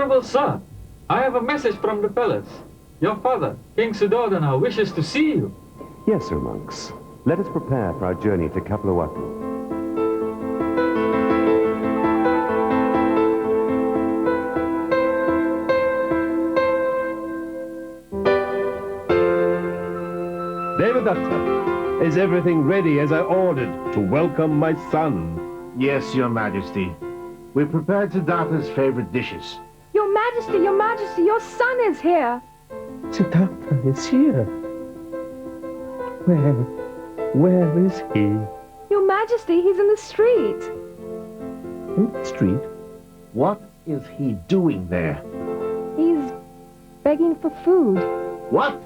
Venerable sir, I have a message from the palace. Your father, King Suddhodana, wishes to see you. Yes, sir, monks. Let us prepare for our journey to Kapilavastu. Devadatta, is everything ready as I ordered to welcome my son? Yes, Your Majesty. We've prepared Siddhartha's favorite dishes. Your Majesty, your son is here. Siddhartha is here. Where is he? Your Majesty, he's in the street. In the street? What is he doing there? He's begging for food. What?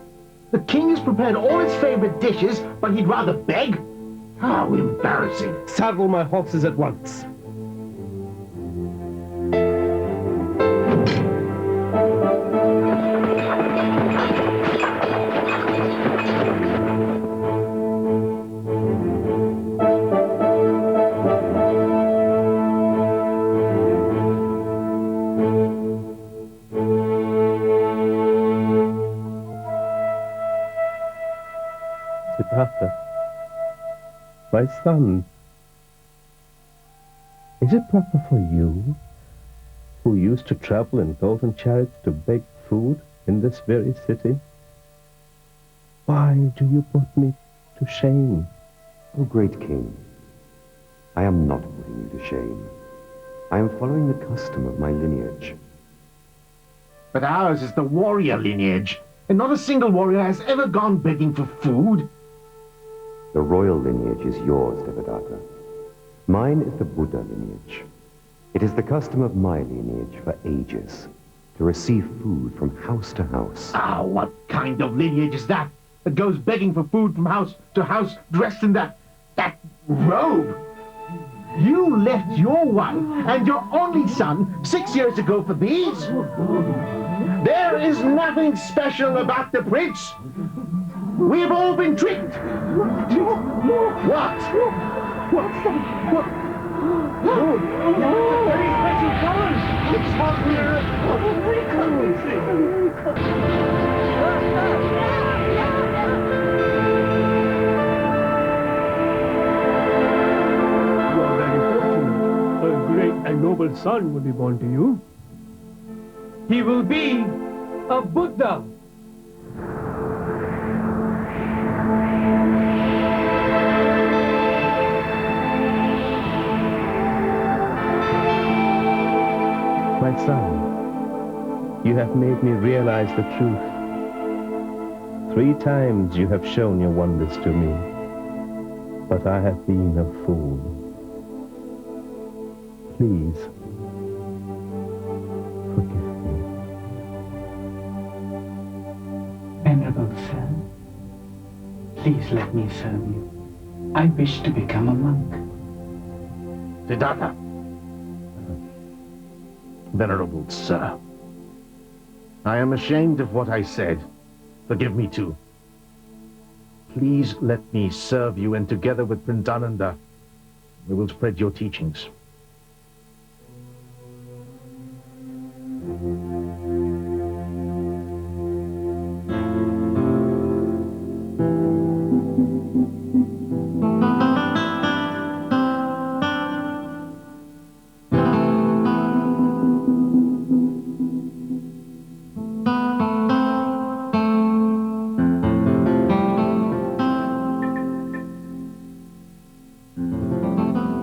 The king has prepared all his favorite dishes, but he'd rather beg? How embarrassing. Saddle my horses at once. Siddhartha, my son, is it proper for you, who used to travel in golden chariots to beg food in this very city? Why do you put me to shame? O great king, I am not putting you to shame. I am following the custom of my lineage. But ours is the warrior lineage, and not a single warrior has ever gone begging for food. The royal lineage is yours, Devadatta. Mine is the Buddha lineage. It is the custom of my lineage for ages to receive food from house to house. Ah, what kind of lineage is that? That goes begging for food from house to house, dressed in that robe? You left your wife and your only son 6 years ago for these? There is nothing special about the prince. We've all been tricked. What? What's that? What? Oh, very special colors. It's what You are very fortunate. A great and noble son will be born to you. He will be a Buddha. My son, you have made me realize the truth. 3 times you have shown your wonders to me, but I have been a fool. Please, forgive me. Venerable sir, please let me serve you. I wish to become a monk. Siddhartha. Venerable sir, I am ashamed of what I said. Forgive me too. Please let me serve you, and together with Prince Ananda, we will spread your teachings.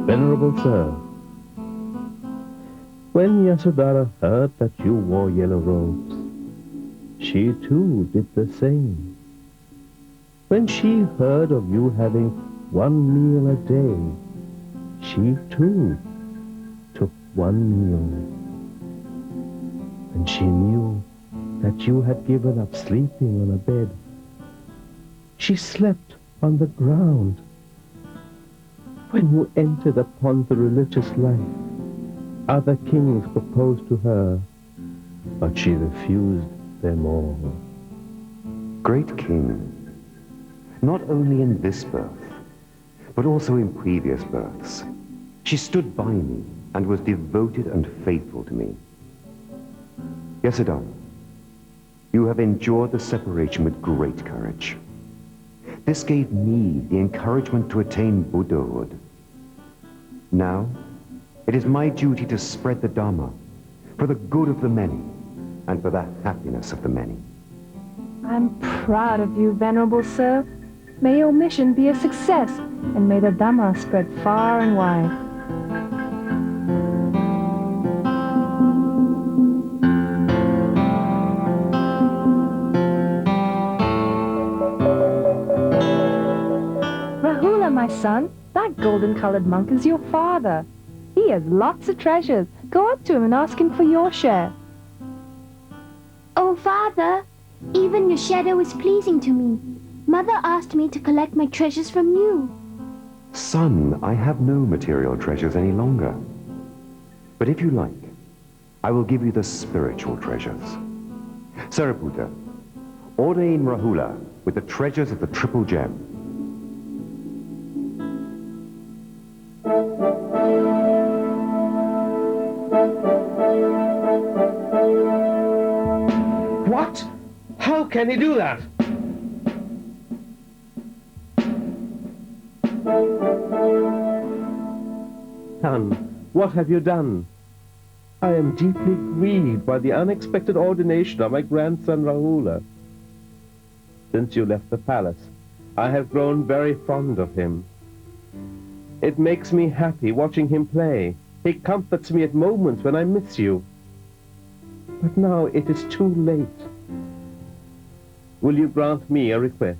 Venerable sir, when Yasodhara heard that you wore yellow robes, she too did the same. When she heard of you having 1 meal a day, she too took 1 meal. And she knew that you had given up sleeping on a bed. She slept on the ground. When you entered upon the religious life, other kings proposed to her, but she refused them all. Great king, not only in this birth, but also in previous births, she stood by me and was devoted and faithful to me. Yes, Siddhartha. You have endured the separation with great courage. This gave me the encouragement to attain Buddhahood. Now, it is my duty to spread the Dharma for the good of the many and for the happiness of the many. I'm proud of you, Venerable Sir. May your mission be a success, and may the Dhamma spread far and wide. Rahula, my son, that golden-colored monk is your father. He has lots of treasures. Go up to him and ask him for your share. Oh, Father, even your shadow is pleasing to me. Mother asked me to collect my treasures from you. Son, I have no material treasures any longer. But if you like, I will give you the spiritual treasures. Sariputta, ordain Rahula with the treasures of the triple gem. What? How can he do that? Son, what have you done? I am deeply grieved by the unexpected ordination of my grandson Rahula. Since you left the palace, I have grown very fond of him. It makes me happy watching him play. He comforts me at moments when I miss you. But now it is too late. Will you grant me a request?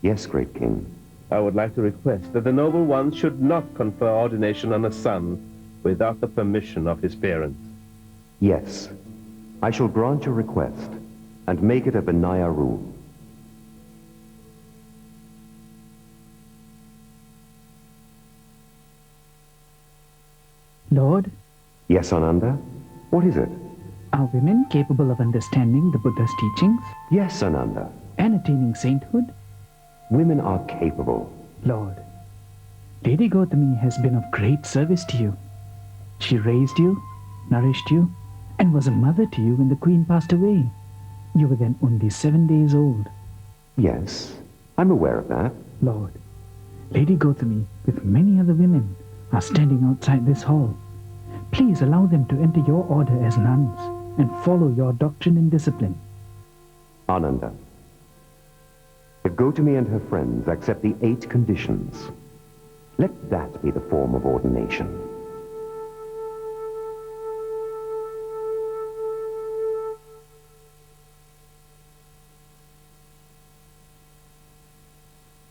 Yes, great king. I would like to request that the noble one should not confer ordination on a son without the permission of his parents. Yes, I shall grant your request and make it a Vinaya rule. Lord, Yes, Ananda? What is it? are women capable of understanding the Buddha's teachings Yes, Ananda. and attaining sainthood? Women are capable. Lord, Lady Gautami has been of great service to you. She raised you, nourished you, and was a mother to you when the queen passed away. You were then only 7 days old. Yes, I'm aware of that. Lord, Lady Gautami, with many other women, are standing outside this hall. Please allow them to enter your order as nuns and follow your doctrine and discipline. Ananda, if Gautami and her friends accept the 8 conditions, let that be the form of ordination.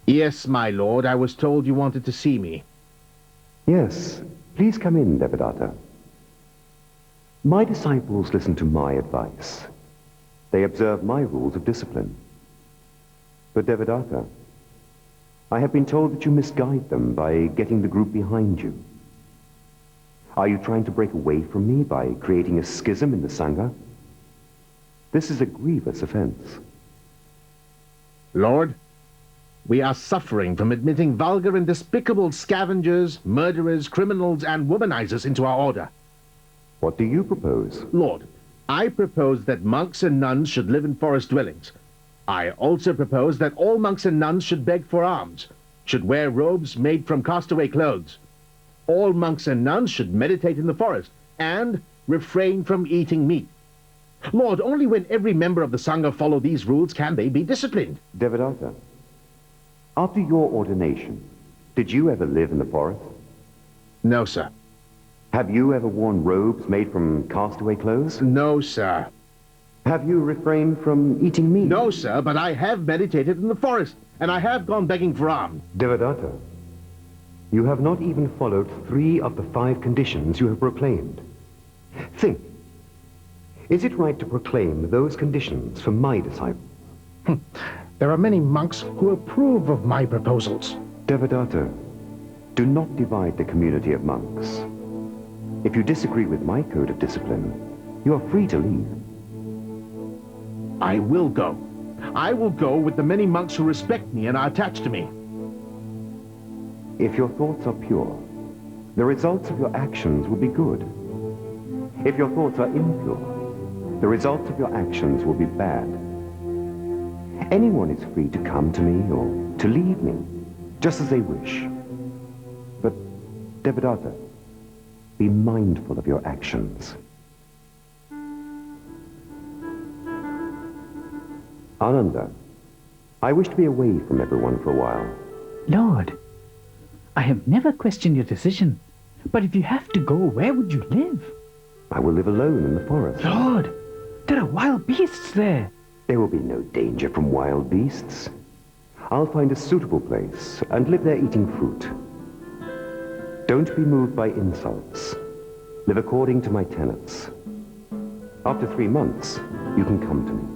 Yes, my lord, I was told you wanted to see me. Yes, please come in, Devadatta. My disciples listen to my advice. They observe my rules of discipline. But Devadatta, I have been told that you misguide them by getting the group behind you. Are you trying to break away from me by creating a schism in the Sangha? This is a grievous offense. Lord, we are suffering from admitting vulgar and despicable scavengers, murderers, criminals, and womanizers into our order. What do you propose? Lord, I propose that monks and nuns should live in forest dwellings. I also propose that all monks and nuns should beg for alms, should wear robes made from castaway clothes. All monks and nuns should meditate in the forest and refrain from eating meat. Lord, only when every member of the Sangha follow these rules can they be disciplined. Devadatta, after your ordination, did you ever live in the forest? No, sir. Have you ever worn robes made from castaway clothes? No, sir. Have you refrained from eating meat? No, sir, but I have meditated in the forest, and I have gone begging for alms. Devadatta, you have not even followed 3 of the 5 conditions you have proclaimed. Think. Is it right to proclaim those conditions for my disciples? There are many monks who approve of my proposals. Devadatta, do not divide the community of monks. If you disagree with my code of discipline, you are free to leave. I will go. I will go with the many monks who respect me and are attached to me. If your thoughts are pure, the results of your actions will be good. If your thoughts are impure, the results of your actions will be bad. Anyone is free to come to me or to leave me, just as they wish. But, Devadatta, be mindful of your actions. Ananda, I wish to be away from everyone for a while. Lord, I have never questioned your decision. But if you have to go, where would you live? I will live alone in the forest. Lord, there are wild beasts there. There will be no danger from wild beasts. I'll find a suitable place and live there eating fruit. Don't be moved by insults. Live according to my tenets. After 3 months, you can come to me.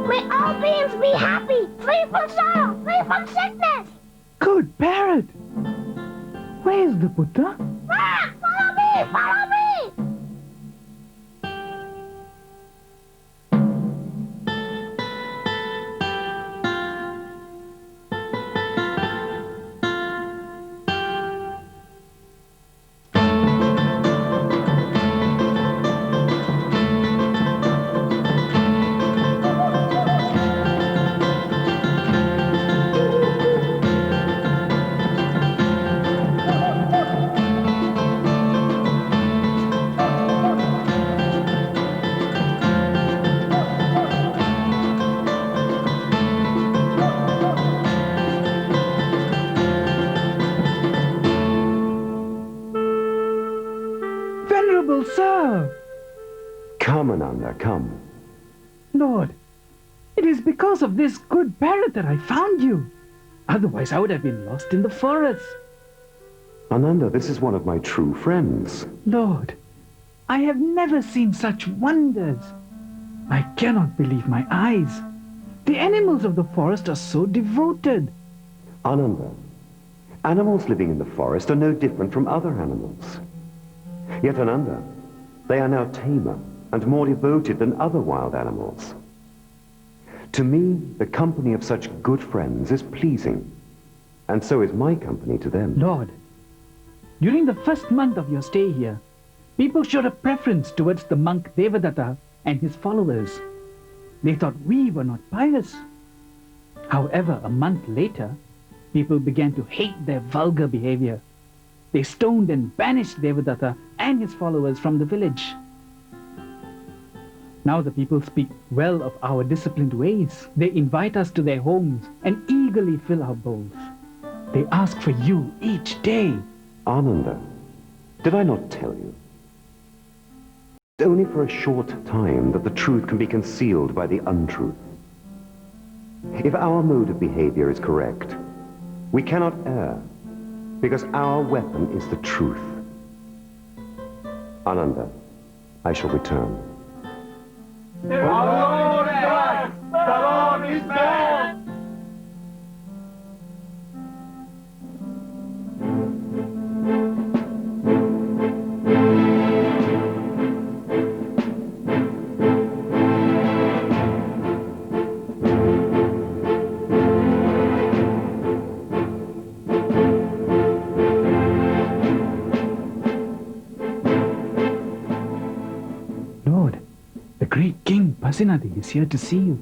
May all beings be happy, free from sorrow, free from sickness. Good parrot! Where's the Buddha? Follow me, follow me. Venerable sir! Come, Ananda, come. Lord, it is because of this good parrot that I found you. Otherwise, I would have been lost in the forest. Ananda, this is one of my true friends. Lord, I have never seen such wonders. I cannot believe my eyes. The animals of the forest are so devoted. Ananda, animals living in the forest are no different from other animals. Yet, Ananda, they are now tamer and more devoted than other wild animals. To me, the company of such good friends is pleasing, and so is my company to them. Lord, during the first month of your stay here, people showed a preference towards the monk Devadatta and his followers. They thought we were not pious. However, a month later, people began to hate their vulgar behavior. They stoned and banished Devadatta and his followers from the village. Now the people speak well of our disciplined ways. They invite us to their homes and eagerly fill our bowls. They ask for you each day. Ananda, did I not tell you? It's only for a short time that the truth can be concealed by the untruth. If our mode of behavior is correct, we cannot err, because our weapon is the truth. Ananda, I shall return. Lord, the great King Pasenadi is here to see you.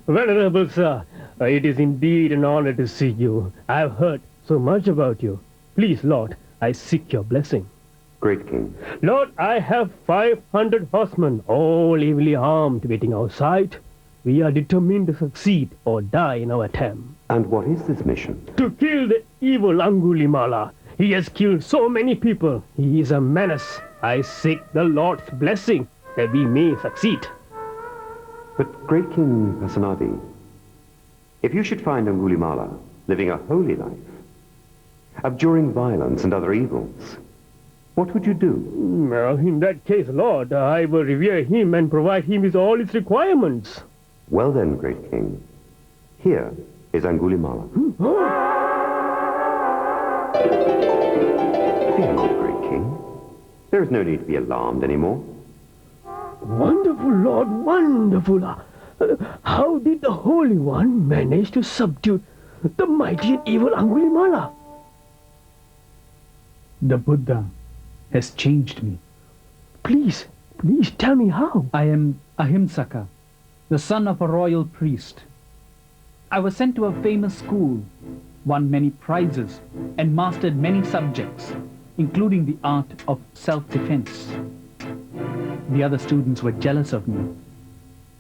Venerable sir, it is indeed an honor to see you. I have heard so much about you. Please, Lord, I seek your blessing. Great King, Lord, I have 500 horsemen, all evilly armed, waiting outside. We are determined to succeed or die in our attempt. and what is this mission? To kill the evil Angulimala. He has killed so many people. He is a menace. I seek the Lord's blessing that we may succeed. But, Great King Pasenadi, if you should find Angulimala living a holy life, abjuring violence and other evils, what would you do? In that case, Lord, I will revere him and provide him with all his requirements. Well then, Great King, here is Angulimala. Fear There is no need to be alarmed anymore. Wonderful, Lord, wonderful. How did the Holy One manage to subdue the mighty and evil Angulimala? The Buddha has changed me. Please tell me how. I am Ahimsaka, the son of a royal priest. I was sent to a famous school, won many prizes, and mastered many subjects, including the art of self-defense. The other students were jealous of me.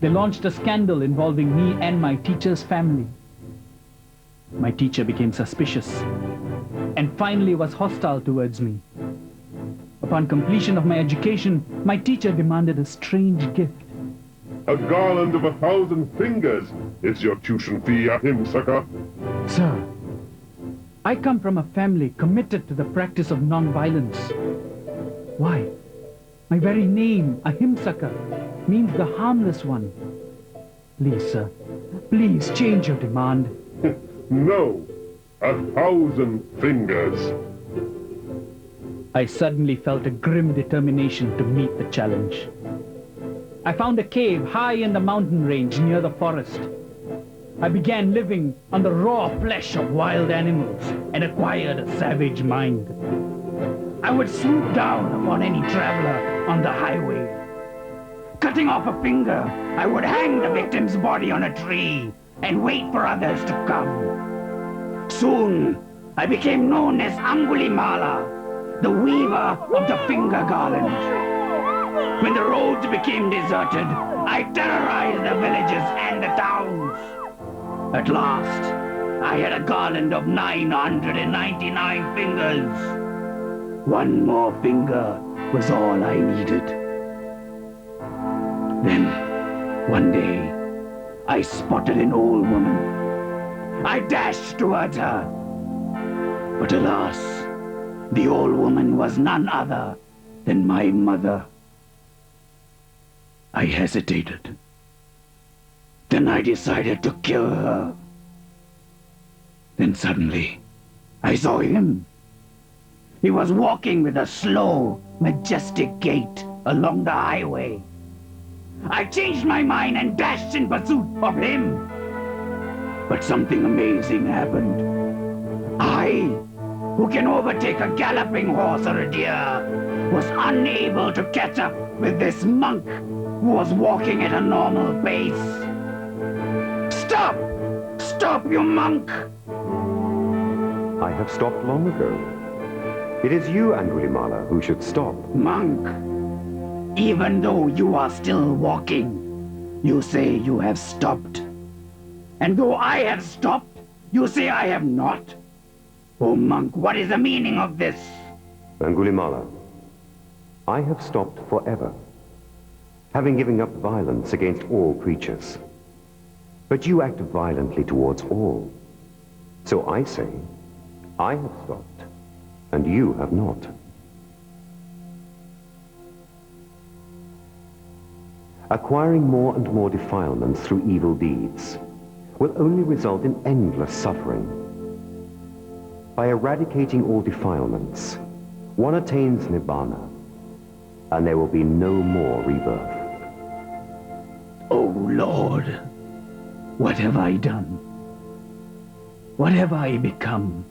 They launched a scandal involving me and my teacher's family. My teacher became suspicious and finally was hostile towards me. Upon completion of my education, my teacher demanded a strange gift. A garland of 1,000 fingers is your tuition fee, Ahimsaka. Sir, I come from a family committed to the practice of non-violence. Why? My very name, Ahimsaka, means the harmless one. Please, sir, please change your demand. No, 1,000 fingers. I suddenly felt a grim determination to meet the challenge. I found a cave high in the mountain range near the forest. I began living on the raw flesh of wild animals and acquired a savage mind. I would swoop down upon any traveler on the highway. Cutting off a finger, I would hang the victim's body on a tree and wait for others to come. Soon, I became known as Angulimala, the weaver of the finger garland. When the roads became deserted, I terrorized the villages and the towns. At last, I had a garland of 999 fingers. One more finger was all I needed. Then, one day, I spotted an old woman. I dashed towards her. But alas, the old woman was none other than my mother. I hesitated. Then I decided to kill her. Then suddenly, I saw him. He was walking with a slow, majestic gait along the highway. I changed my mind and dashed in pursuit of him. But something amazing happened. I, who can overtake a galloping horse or a deer, was unable to catch up with this monk who was walking at a normal pace. Stop! Stop, you monk! I have stopped long ago. It is you, Angulimala, who should stop. Monk, even though you are still walking, you say you have stopped. And though I have stopped, you say I have not. Oh, monk, what is the meaning of this? Angulimala, I have stopped forever, having given up violence against all creatures. But you act violently towards all. So I say, I have stopped, and you have not. Acquiring more and more defilements through evil deeds will only result in endless suffering. By eradicating all defilements, one attains Nibbana, and there will be no more rebirth. Oh, Lord, what have I done? What have I become?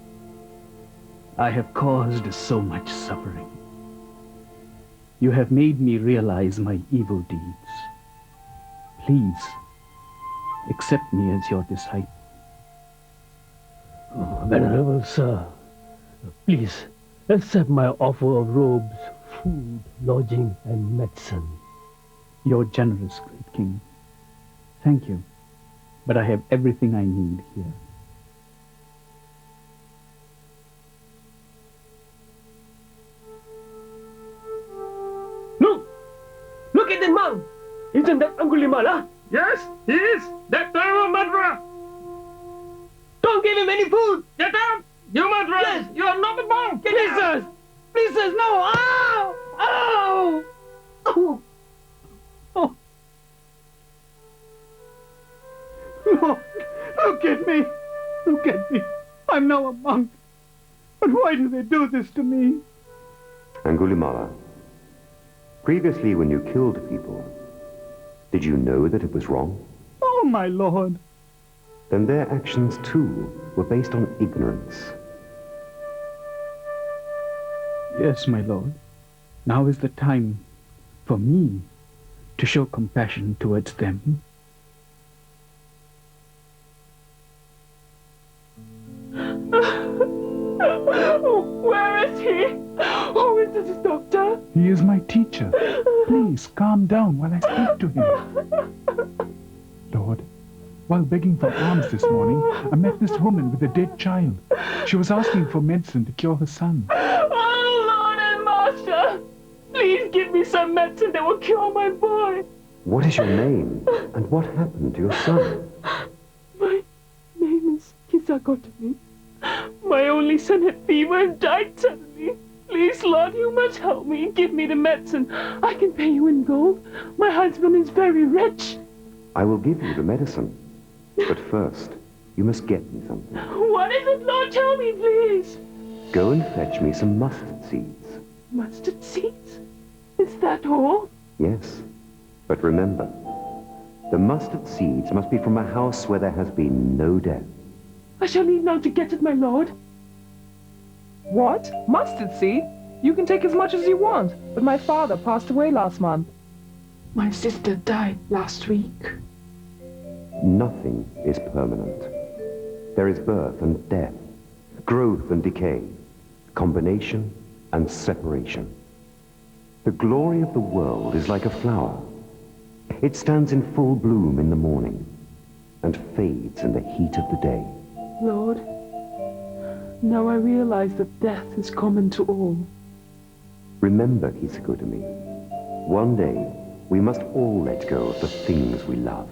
I have caused so much suffering. You have made me realize my evil deeds. Please, accept me as your disciple. Oh, Venerable Sir, please accept my offer of robes, food, lodging, and medicine. You're generous, great king. Thank you, but I have everything I need here. Look at the monk! Isn't that Angulimala? Yes, he is. That terrible murderer. Don't give him any food! Get out! You murderer! Yes. You are not a monk! Get Please, out! sirs! Please, sirs, no! Ow! Ow! Oh! Oh! Lord, look at me! Look at me! I'm now a monk. But why do they do this to me? Angulimala, Previously, when you killed people, did you know that it was wrong? Oh, my lord. Then their actions, too, were based on ignorance. Yes, my lord. Now is the time for me to show compassion towards them. Where is he? Who is this doctor? He is my teacher. Please calm down while I speak to him. Lord, while begging for alms this morning, I met this woman with a dead child. She was asking for medicine to cure her son. Oh, Lord and Master! Please give me some medicine that will cure my boy. What is your name, and what happened to your son? My name is Kisagotami. My only son had fever and died suddenly. Please, Lord, you must help me. Give me the medicine. I can pay you in gold. My husband is very rich. I will give you the medicine. But first, you must get me something. What is it, Lord? Tell me, please. Go and fetch me some mustard seeds. Mustard seeds? Is that all? Yes. But remember, the mustard seeds must be from a house where there has been no death. I shall leave now to get it, my lord. What? Mustard seed? You can take as much as you want, but my father passed away last month. My sister died last week. Nothing is permanent. There is birth and death, growth and decay, combination and separation. The glory of the world is like a flower. It stands in full bloom in the morning and fades in the heat of the day. Lord, now I realize that death is common to all. Remember, Kisagotami, one day we must all let go of the things we love.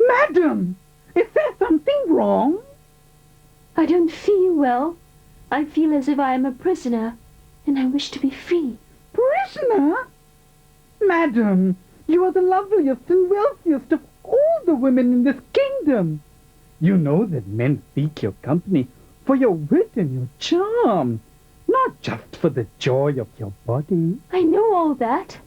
Madam, is there something wrong? I don't feel well. I feel as if I am a prisoner, and I wish to be free. Prisoner? Madam, you are the loveliest and wealthiest of all the women in this kingdom. You know that men seek your company for your wit and your charm, not just for the joy of your body. I know all that,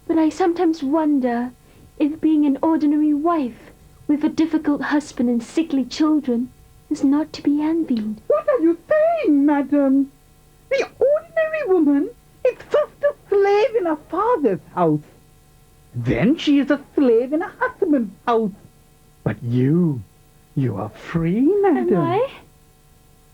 but I sometimes wonder if being an ordinary wife with a difficult husband and sickly children is not to be envied. What are you saying, madam? The ordinary woman is first a slave in her father's house. Then she is a slave in her husband's house. But you are free, madam. Am I?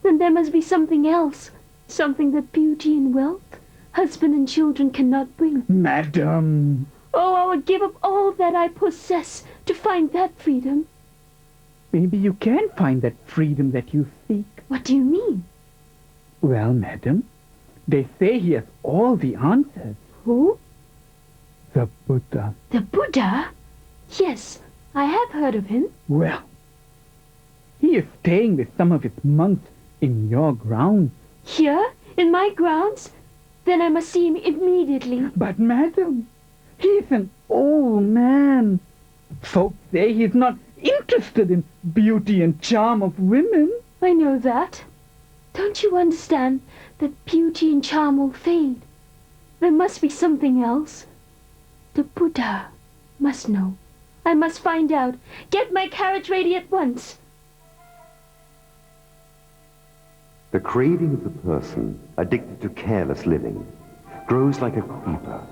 Then there must be something else. Something that beauty and wealth, husband and children cannot bring. Madam. Oh, I would give up all that I possess to find that freedom. Maybe you can find that freedom that you seek. What do you mean? Well, madam, they say he has all the answers. Who? The Buddha. The Buddha? Yes, I have heard of him. Well, he is staying with some of his monks in your grounds. Here? In my grounds? Then I must see him immediately. But, madam, he is an old man. Folks say he is not interested in beauty and charm of women. I know that. Don't you understand that beauty and charm will fade? There must be something else. The Buddha must know. I must find out. Get my carriage ready at once. The craving of the person addicted to careless living grows like a creeper.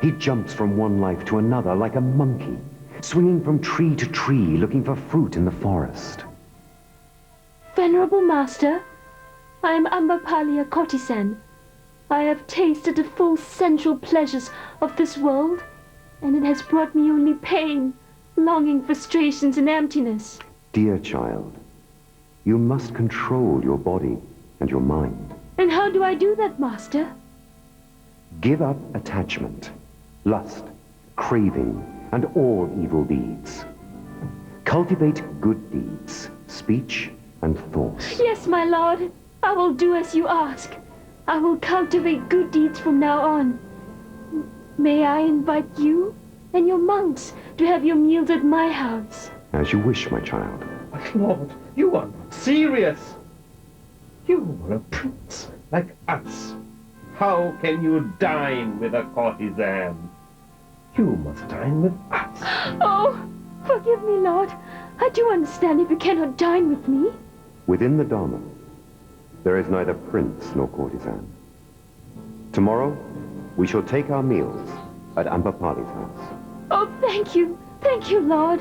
He jumps from one life to another like a monkey, swinging from tree to tree looking for fruit in the forest. Venerable Master, I am Ambapalia courtesan. I have tasted the full sensual pleasures of this world, and it has brought me only pain, longing, frustrations, and emptiness. Dear child, you must control your body and your mind. And how do I do that, Master? Give up attachment, lust, craving, and all evil deeds. Cultivate good deeds, speech and thought. Yes, my lord. I will do as you ask. I will cultivate good deeds from now on. May I invite you and your monks to have your meals at my house? As you wish, my child. But Lord, you are not serious. You are a prince like us. How can you dine with a courtesan? You must dine with us. Oh, forgive me, Lord. I do understand if you cannot dine with me. Within the Dharma, there is neither prince nor courtesan. Tomorrow, we shall take our meals at Ambapali's house. Oh, thank you. Thank you, Lord.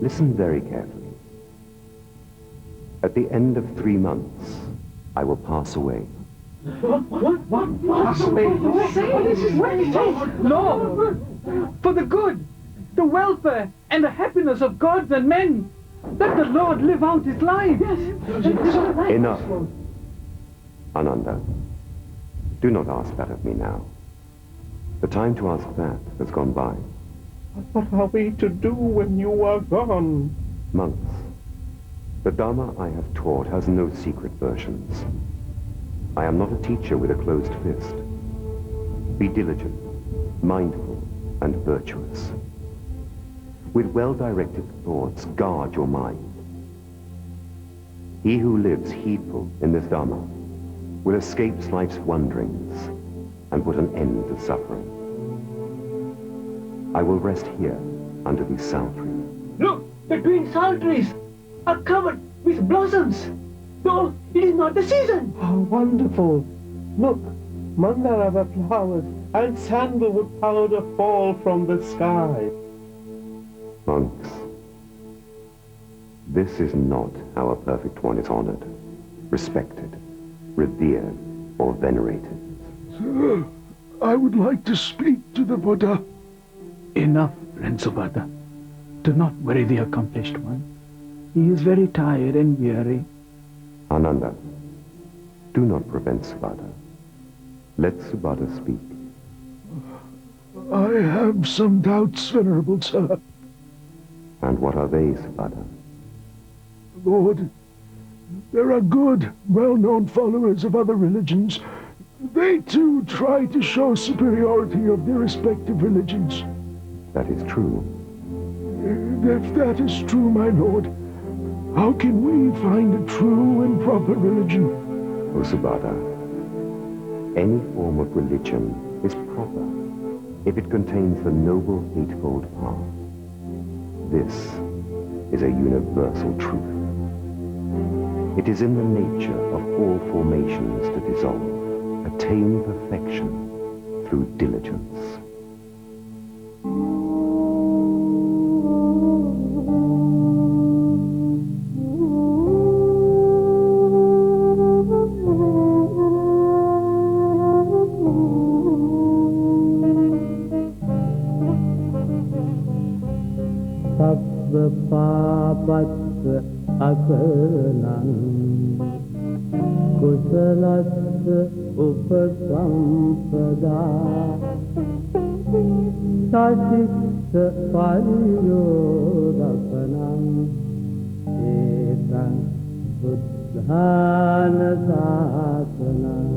Listen very carefully. At the end of 3 months, I will pass away. What? Pass away? Lord, for the good, the welfare, and the happiness of gods and men, let the Lord live out his life. Enough. Ananda, do not ask that of me now. The time to ask that has gone by. What are we to do when you are gone? Monks, the Dharma I have taught has no secret versions. I am not a teacher with a closed fist. Be diligent, mindful, and virtuous. With well-directed thoughts, guard your mind. He who lives heedful in this Dharma will escape life's wanderings and put an end to suffering. I will rest here under these sal trees. Look, the twin sal trees are covered with blossoms. Though it is not the season. How wonderful. Look, mandarava flowers and sandalwood powder fall from the sky. Monks, this is not how a perfect one is honored, respected, revered, or venerated. Sir, I would like to speak to the Buddha. Enough, Rensubhadra. Do not worry the accomplished one. He is very tired and weary. Ananda, do not prevent Subhadra. Let Subhadra speak. I have some doubts, Venerable Sir. And what are they, Subhadra? Lord, there are good, well-known followers of other religions. They too try to show superiority of their respective religions. That is true. If that is true, my lord, how can we find a true and proper religion? O Subhadra, any form of religion is proper if it contains the noble eightfold path. This is a universal truth. It is in the nature of all formations to dissolve, attain perfection through diligence. Papat akaran kusalas upasampada sajit pariyodakanam etam buddhana sasanam